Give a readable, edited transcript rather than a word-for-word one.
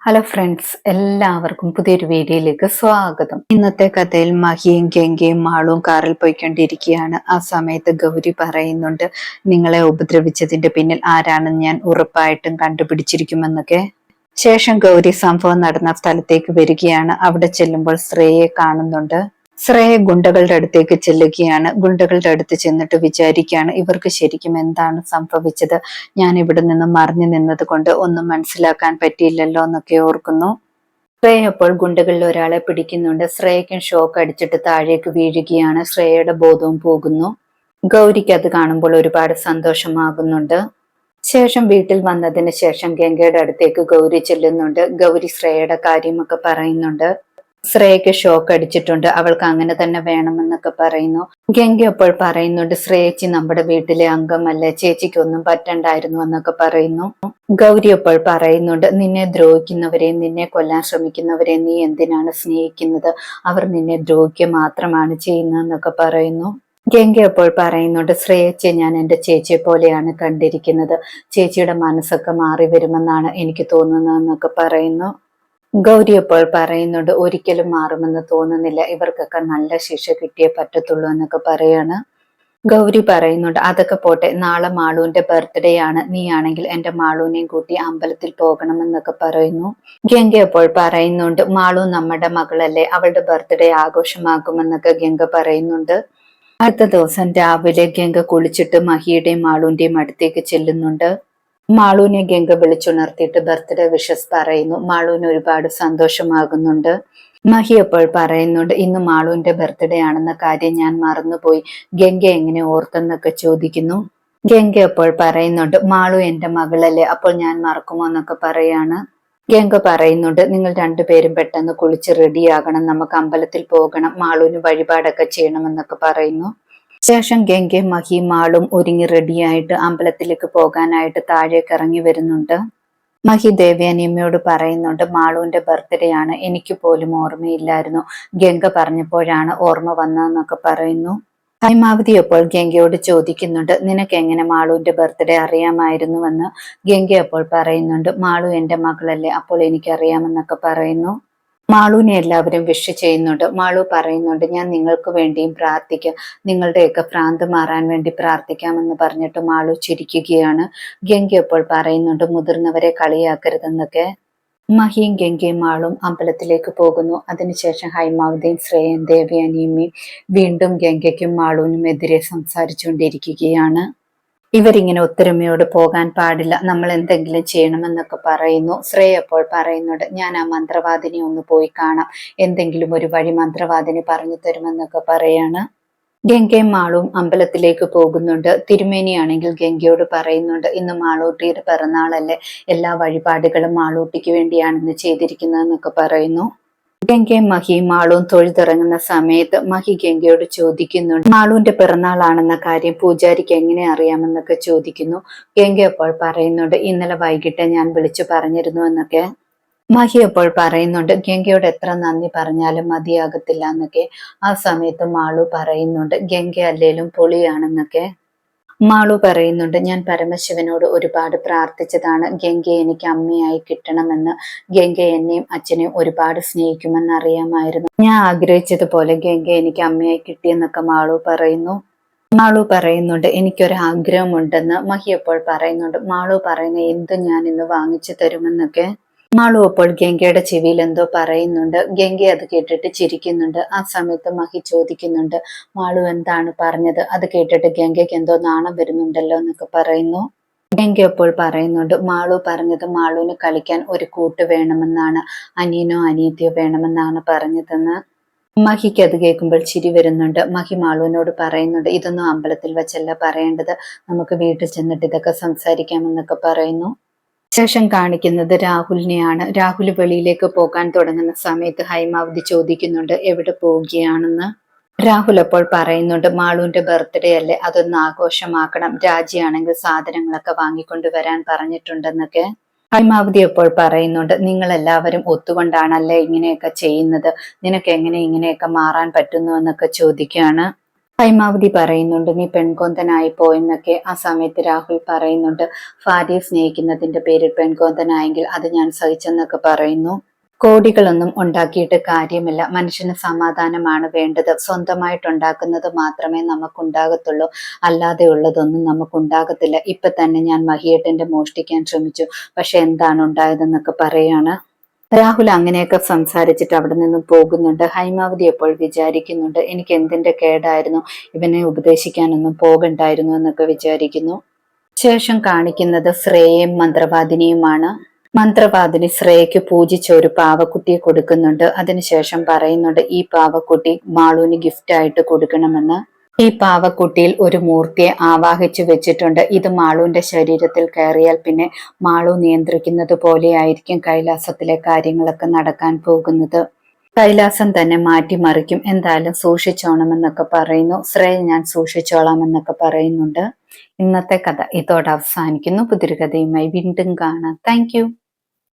Hello friends, എല്ലാവർക്കും പുതിയൊരു വീഡിയോയിലേക്ക് സ്വാഗതം. ഇന്നത്തെ കഥയിൽ മഹിയും ഗംഗയും മാളും കാറിൽ പോയിക്കൊണ്ടിരിക്കുകയാണ്. ആ സമയത്ത് ഗൗരി പറയുന്നുണ്ട്, നിങ്ങളെ ഉപദ്രവിച്ചതിന്റെ പിന്നിൽ ആരാണെന്ന് ഞാൻ ഉറപ്പായിട്ടും കണ്ടുപിടിച്ചിരിക്കുമെന്നൊക്കെ. ശേഷം ഗൗരി സംഭവം നടന്ന സ്ഥലത്തേക്ക് വരികയാണ്. അവിടെ ചെല്ലുമ്പോൾ ശ്രേയയെ കാണുന്നുണ്ട്. ശ്രേയ ഗുണ്ടകളുടെ അടുത്തേക്ക് ചെല്ലുകയാണ്. ഗുണ്ടകളുടെ അടുത്ത് ചെന്നിട്ട് വിചാരിക്കുകയാണ്, ഇവർക്ക് ശരിക്കും എന്താണ് സംഭവിച്ചത്? ഞാൻ ഇവിടെ നിന്ന് മറിഞ്ഞു നിന്നത് കൊണ്ട് ഒന്നും മനസ്സിലാക്കാൻ പറ്റിയില്ലല്ലോ എന്നൊക്കെ ഓർക്കുന്നു. ശ്രേയ അപ്പോൾ ഗുണ്ടകളിൽ ഒരാളെ പിടിക്കുന്നുണ്ട്. ശ്രേയയ്ക്കും ഷോക്ക് അടിച്ചിട്ട് താഴേക്ക് വീഴുകയാണ്. ശ്രേയയുടെ ബോധവും പോകുന്നു. ഗൗരിക്ക് അത് കാണുമ്പോൾ ഒരുപാട് സന്തോഷമാകുന്നുണ്ട്. ശേഷം വീട്ടിൽ വന്നതിന് ശേഷം ഗംഗയുടെ അടുത്തേക്ക് ഗൗരി ചെല്ലുന്നുണ്ട്. ഗൗരി ശ്രേയയുടെ കാര്യമൊക്കെ പറയുന്നുണ്ട്. ശ്രേയയ്ക്ക് ഷോക്ക് അടിച്ചിട്ടുണ്ട്, അവൾക്ക് അങ്ങനെ തന്നെ വേണമെന്നൊക്കെ പറയുന്നു. ഗംഗ അപ്പോൾ പറയുന്നുണ്ട്, ശ്രേയച്ചി നമ്മുടെ വീട്ടിലെ അംഗമല്ലേ, ചേച്ചിക്ക് ഒന്നും പറ്റണ്ടായിരുന്നു എന്നൊക്കെ പറയുന്നു. ഗൗരി അപ്പോൾ പറയുന്നുണ്ട്, നിന്നെ ദ്രോഹിക്കുന്നവരെയും നിന്നെ കൊല്ലാൻ ശ്രമിക്കുന്നവരെയും നീ എന്തിനാണ് സ്നേഹിക്കുന്നത്? അവർ നിന്നെ ദ്രോഹിക്കുക മാത്രമാണ് ചെയ്യുന്നതെന്നൊക്കെ പറയുന്നു. ഗംഗ അപ്പോൾ പറയുന്നുണ്ട്, ശ്രേയച്ചെ ഞാൻ എൻ്റെ ചേച്ചിയെ പോലെയാണ് കണ്ടിരിക്കുന്നത്, ചേച്ചിയുടെ മനസ്സൊക്കെ മാറി വരുമെന്നാണ് എനിക്ക് തോന്നുന്നതെന്നൊക്കെ പറയുന്നു. ഗൗരി അപ്പോൾ പറയുന്നുണ്ട്, ഒരിക്കലും മാറുമെന്ന് തോന്നുന്നില്ല, ഇവർക്കൊക്കെ നല്ല ശിക്ഷ കിട്ടിയേ പറ്റത്തുള്ളൂ എന്നൊക്കെ പറയാണ്. ഗൗരി പറയുന്നുണ്ട്, അതൊക്കെ പോട്ടെ, നാളെ മാളുവിന്റെ ബർത്ത്ഡേ ആണ്, നീ ആണെങ്കിൽ എന്റെ മാളുവിനെയും കൂട്ടി അമ്പലത്തിൽ പോകണമെന്നൊക്കെ പറയുന്നു. ഗംഗ അപ്പോൾ പറയുന്നുണ്ട്, മാളു നമ്മുടെ മകളല്ലേ, അവളുടെ ബർത്ത്ഡേ ആഘോഷമാക്കുമെന്നൊക്കെ ഗംഗ പറയുന്നുണ്ട്. അടുത്ത ദിവസം രാവിലെ ഗംഗ കുളിച്ചിട്ട് മഹിയുടെയും മാളുവിന്റെയും അടുത്തേക്ക് ചെല്ലുന്നുണ്ട്. മാളുവിനെ ഗംഗ വിളിച്ചുണർത്തിയിട്ട് ബർത്ത്ഡേ വിഷസ് പറയുന്നു. മാളുവിന് ഒരുപാട് സന്തോഷമാകുന്നുണ്ട്. മഹി അപ്പോൾ പറയുന്നുണ്ട്, ഇന്ന് മാളുവിന്റെ ബർത്ത്ഡേ ആണെന്ന കാര്യം ഞാൻ മറന്നുപോയി, ഗംഗ എങ്ങനെ ഓർത്തെന്നൊക്കെ ചോദിക്കുന്നു. ഗംഗ അപ്പോൾ പറയുന്നുണ്ട്, മാളു എന്റെ മകളല്ലേ, അപ്പോൾ ഞാൻ മറക്കുമോ എന്നൊക്കെ പറയാണ്. ഗംഗ പറയുന്നുണ്ട്, നിങ്ങൾ രണ്ടുപേരും പെട്ടെന്ന് കുളിച്ച് റെഡിയാകണം, നമുക്ക് അമ്പലത്തിൽ പോകണം, മാളുവിന് വഴിപാടൊക്കെ ചെയ്യണമെന്നൊക്കെ പറയുന്നു. ശേഷം ഗംഗയും മഹിയും മാളും ഒരുങ്ങി റെഡിയായിട്ട് അമ്പലത്തിലേക്ക് പോകാനായിട്ട് താഴേക്ക് ഇറങ്ങി വരുന്നുണ്ട്. മഹി ദേവയാനിയമ്മയോട് പറയുന്നുണ്ട്, മാളുവിന്റെ ബർത്ത്ഡേ ആണ്, എനിക്ക് പോലും ഓർമ്മയില്ലായിരുന്നു, ഗംഗ പറഞ്ഞപ്പോഴാണ് ഓർമ്മ വന്നതെന്നൊക്കെ പറയുന്നു. ഹൈമാവതി അപ്പോൾ ഗംഗയോട് ചോദിക്കുന്നുണ്ട്, നിനക്ക് എങ്ങനെ മാളുവിന്റെ ബർത്ത്ഡേ അറിയാമായിരുന്നുവെന്ന്. ഗംഗ അപ്പോൾ പറയുന്നുണ്ട്, മാളു എന്റെ മകളല്ലേ, അപ്പോൾ എനിക്കറിയാമെന്നൊക്കെ പറയുന്നു. മാളുവിനെ എല്ലാവരും വിഷ് ചെയ്യുന്നുണ്ട്. മാളു പറയുന്നുണ്ട്, ഞാൻ നിങ്ങൾക്ക് വേണ്ടിയും പ്രാർത്ഥിക്കാം, നിങ്ങളുടെയൊക്കെ ഭ്രാന്ത് മാറാൻ വേണ്ടി പ്രാർത്ഥിക്കാമെന്ന് പറഞ്ഞിട്ട് മാളു ചിരിക്കുകയാണ്. ഗംഗ അപ്പോൾ പറയുന്നുണ്ട്, മുതിർന്നവരെ കളിയാക്കരുതെന്നൊക്കെ. മഹിയും ഗംഗയും മാളും അമ്പലത്തിലേക്ക് പോകുന്നു. അതിനുശേഷം ഹൈമാവതിയും ശ്രേയയും ദേവയാനിയമ്മയും വീണ്ടും ഗംഗയ്ക്കും മാളുവിനും എതിരെ സംസാരിച്ചുകൊണ്ടിരിക്കുകയാണ്. ഇവരിങ്ങനെ ഒത്തൊരുമയോട് പോകാൻ പാടില്ല, നമ്മൾ എന്തെങ്കിലും ചെയ്യണമെന്നൊക്കെ പറയുന്നു. ശ്രേയ അപ്പോൾ പറയുന്നുണ്ട്, ഞാൻ ആ മന്ത്രവാദിനി ഒന്ന് പോയി കാണാം, എന്തെങ്കിലും ഒരു വഴി മന്ത്രവാദിനി പറഞ്ഞു തരുമെന്നൊക്കെ പറയാണ്. ഗംഗയും മാളും അമ്പലത്തിലേക്ക് പോകുന്നുണ്ട്. തിരുമേനിയാണെങ്കിൽ ഗംഗയോട് പറയുന്നുണ്ട്, ഇന്ന് മാളൂട്ടിയുടെ പിറന്നാളല്ലേ, എല്ലാ വഴിപാടുകളും മാളൂട്ടിക്ക് വേണ്ടിയാണെന്ന് ചെയ്തിരിക്കുന്നതെന്നൊക്കെ പറയുന്നു. ഗംഗയും മഹിയും മാളുവും തൊഴുതിറങ്ങുന്ന സമയത്ത് മഹി ഗംഗയോട് ചോദിക്കുന്നുണ്ട്, മാളുവിന്റെ പിറന്നാളാണെന്ന കാര്യം പൂജാരിക്ക് എങ്ങനെ അറിയാമെന്നൊക്കെ ചോദിക്കുന്നു. ഗംഗ അപ്പോൾ പറയുന്നുണ്ട്, ഇന്നലെ വൈകിട്ട് ഞാൻ വിളിച്ചു പറഞ്ഞിരുന്നു എന്നൊക്കെ. മഹി അപ്പോൾ പറയുന്നുണ്ട്, ഗംഗയോട് എത്ര നന്ദി പറഞ്ഞാലും മതിയാകത്തില്ല എന്നൊക്കെ. ആ സമയത്ത് മാളു പറയുന്നുണ്ട്, ഗംഗ അല്ലേലും പൊളിയാണെന്നൊക്കെ. മാളു പറയുന്നുണ്ട്, ഞാൻ പരമശിവനോട് ഒരുപാട് പ്രാർത്ഥിച്ചതാണ് ഗംഗയെ എനിക്ക് അമ്മയായി കിട്ടണമെന്ന്, ഗംഗ എന്നെയും അച്ഛനെയും ഒരുപാട് സ്നേഹിക്കുമെന്ന് അറിയാമായിരുന്നു, ഞാൻ ആഗ്രഹിച്ചതുപോലെ ഗംഗ എനിക്ക് അമ്മയായി കിട്ടിയെന്നൊക്കെ മാളു പറയുന്നു. മാളു പറയുന്നുണ്ട്, എനിക്കൊരു ആഗ്രഹമുണ്ടെന്ന്. മഹി അപ്പോൾ പറയുന്നുണ്ട്, മാളു പറയുന്ന എന്തും ഞാൻ ഇന്ന് വാങ്ങിച്ചു തരുമെന്നൊക്കെ. മാളു അപ്പോൾ ഗംഗയുടെ ചെവിയിൽ എന്തോ പറയുന്നുണ്ട്. ഗംഗ അത് കേട്ടിട്ട് ചിരിക്കുന്നുണ്ട്. ആ സമയത്ത് മഹി ചോദിക്കുന്നുണ്ട്, മാളു എന്താണ് പറഞ്ഞത്? അത് കേട്ടിട്ട് ഗംഗയ്ക്ക് എന്തോ നാണം വരുന്നുണ്ടല്ലോ എന്നൊക്കെ പറയുന്നു. ഗംഗ അപ്പോൾ പറയുന്നുണ്ട്, മാളു പറഞ്ഞത് മാളുവിന് കളിക്കാൻ ഒരു കൂട്ട് വേണമെന്നാണ്, അനിയനോ അനിയത്തിയോ വേണമെന്നാണ് പറഞ്ഞതെന്ന്. മഹിക്ക് അത് കേൾക്കുമ്പോൾ ചിരി വരുന്നുണ്ട്. മഹി മാളുവിനോട് പറയുന്നുണ്ട്, ഇതൊന്നും അമ്പലത്തിൽ വെച്ചല്ല പറയേണ്ടത്, നമുക്ക് വീട്ടിൽ ചെന്നിട്ട് ഇതൊക്കെ സംസാരിക്കാമെന്നൊക്കെ പറയുന്നു. ശേഷം കാണിക്കുന്നത് രാഹുലിനെയാണ്. രാഹുൽ വെളിയിലേക്ക് പോകാൻ തുടങ്ങുന്ന സമയത്ത് ഹൈമാവതി ചോദിക്കുന്നുണ്ട്, എവിടെ പോവുകയാണെന്ന്. രാഹുൽ അപ്പോൾ പറയുന്നുണ്ട്, മാളുവിന്റെ ബർത്ത്ഡേ അല്ലേ, അതൊന്ന് ആഘോഷമാക്കണം, രാജിയാണെങ്കിൽ സാധനങ്ങളൊക്കെ വാങ്ങിക്കൊണ്ട് വരാൻ പറഞ്ഞിട്ടുണ്ടെന്നൊക്കെ. ഹൈമാവതി അപ്പോൾ പറയുന്നുണ്ട്, നിങ്ങൾ എല്ലാവരും ഒത്തുകൊണ്ടാണല്ലേ ഇങ്ങനെയൊക്കെ ചെയ്യുന്നത്, നിനക്ക് എങ്ങനെ ഇങ്ങനെയൊക്കെ മാറാൻ പറ്റുന്നു എന്നൊക്കെ ചോദിക്കുകയാണ്. ഹൈമാവതി പറയുന്നുണ്ട് നീ പെൺകൊന്തനായി പോയെന്നൊക്കെ. ആ സമയത്ത് രാഹുൽ പറയുന്നുണ്ട് ഭാര്യയെ സ്നേഹിക്കുന്നതിന്റെ പേരിൽ പെൺകൊന്തനായെങ്കിൽ അത് ഞാൻ സഹിച്ചെന്നൊക്കെ പറയുന്നു. കോടികളൊന്നും ഉണ്ടാക്കിയിട്ട് കാര്യമില്ല. മനുഷ്യന് സമാധാനമാണ് വേണ്ടത്. സ്വന്തമായിട്ടുണ്ടാക്കുന്നത് മാത്രമേ നമുക്കുണ്ടാകത്തുള്ളൂ. അല്ലാതെ ഉള്ളതൊന്നും നമുക്കുണ്ടാകത്തില്ല. ഇപ്പൊ തന്നെ ഞാൻ മഹിയേട്ടന്റെ മോഷ്ടിക്കാൻ ശ്രമിച്ചു. പക്ഷെ എന്താണ് ഉണ്ടായതെന്നൊക്കെ പറയാണ്. രാഹുൽ അങ്ങനെയൊക്കെ സംസാരിച്ചിട്ട് അവിടെ നിന്നും പോകുന്നുണ്ട്. ഹൈമാവതി എപ്പോൾ വിചാരിക്കുന്നുണ്ട് എനിക്ക് എന്തിന്റെ കേടായിരുന്നു, ഇവനെ ഉപദേശിക്കാനൊന്നും പോകണ്ടായിരുന്നു എന്നൊക്കെ വിചാരിക്കുന്നു. ശേഷം കാണിക്കുന്നത് ശ്രേയയും മന്ത്രവാദിനിയുമാണ്. മന്ത്രവാദിനി ശ്രേയയ്ക്ക് പൂജിച്ച ഒരു പാവക്കുട്ടിയെ കൊടുക്കുന്നുണ്ട്. അതിനുശേഷം പറയുന്നുണ്ട് ഈ പാവക്കുട്ടി മാളുവിന് ഗിഫ്റ്റ് ആയിട്ട് കൊടുക്കണമെന്ന്. ഈ പാവക്കുട്ടിയിൽ ഒരു മൂർത്തിയെ ആവാഹിച്ചു വെച്ചിട്ടുണ്ട്. ഇത് മാളുവിന്റെ ശരീരത്തിൽ കയറിയാൽ പിന്നെ മാളു നിയന്ത്രിക്കുന്നത് പോലെയായിരിക്കും കൈലാസത്തിലെ കാര്യങ്ങളൊക്കെ നടക്കാൻ പോകുന്നത്. കൈലാസം തന്നെ മാറ്റിമറിക്കും. എന്തായാലും സൂക്ഷിച്ചോണമെന്നൊക്കെ പറയുന്നു. ശ്രേയ ഞാൻ സൂക്ഷിച്ചോളാം എന്നൊക്കെ പറയുന്നുണ്ട്. ഇന്നത്തെ കഥ ഇതോടെ അവസാനിക്കുന്നു. പുതിയൊരു കഥയുമായി വീണ്ടും കാണാം. താങ്ക്